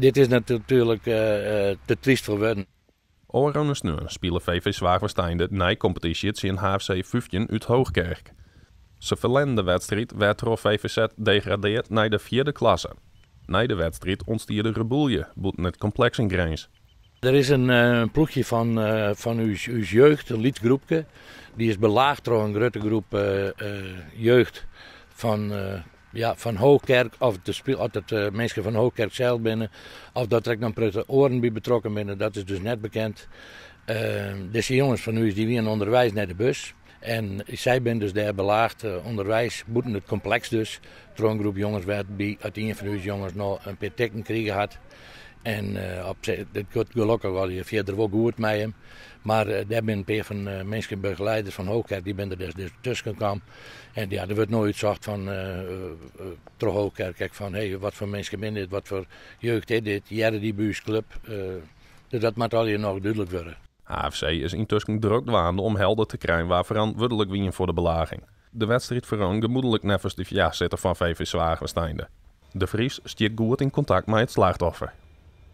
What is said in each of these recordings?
Dit is natuurlijk te triest voor woorden. Oorroners nu spelen VV Zwaagwestein de nijcompetitie in HFC 15 uit Hoogkerk. Ze verlenden de wedstrijd werd door VVZ degradeerd naar de 4e klasse. Na de wedstrijd ontstier de rebellie boeten het complex in Grens. Er is een ploegje van uw jeugd, een liedgroepje. Die is belaagd door een grote groep jeugd van Hoogkerk. Of het mensen van Hoogkerk zelf binnen. Of dat er nog een oren bij betrokken binnen, dat is dus net bekend. Deze jongens van u die weer onderwijs naar de bus. En zij ben dus daar belaagd onderwijs, boeten het complex dus. Door een groep jongens werd bij uit een van uw jongens nog een paar tikken gekregen had. En dat gaat gelukkig wel je verder wel goed met hem. Maar daar ben een paar van mensen begeleiders van Hoogkerk, die ben er dus tussen gekomen. En ja, er wordt nooit gezegd van door Hoogkerk, kijk van hey, wat voor mensen ben dit, wat voor jeugd is dit, jaren die buurtclub. Dus dat moet al hier nog duidelijk worden. HFC is intussen druk dwaande om helder te krijgen waar verantwoordelijk wie voor de belaging. De wedstrijd verandert gemoedelijk nevens de voorzitter van VV Zwaagwesteinde. De Vries stiert goed in contact met het slachtoffer.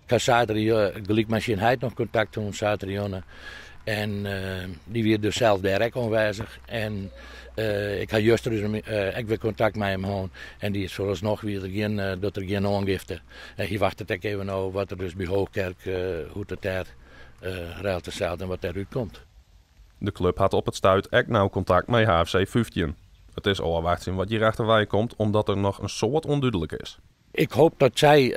Ik had zaterdag gelijk met Sjenheid nog contact toen zaterdag. En die weer dus zelf direct aanwezig. En ik had juist dus ik weer contact met hem gehad. En die is vooralsnog weer dat er geen aangifte. En hij wacht het even nou wat er dus bij Hoogkerk, hoe het daar ruilt te stelt en wat daaruit komt. De club had op het stuit ook nauw contact met HFC 15. Het is al wachten wat hier achterwij komt, omdat er nog een soort onduidelijk is. Ik hoop dat zij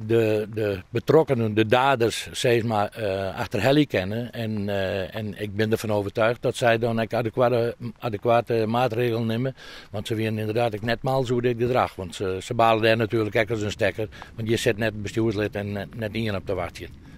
de betrokkenen, de daders, zeg maar, achter Helly kennen. En ik ben ervan overtuigd dat zij dan ook adequate maatregelen nemen. Want ze winnen inderdaad net maal zo dit gedrag. Want ze balen daar natuurlijk ook als een stekker. Want je zit net bestuurslid en net in op te wachten.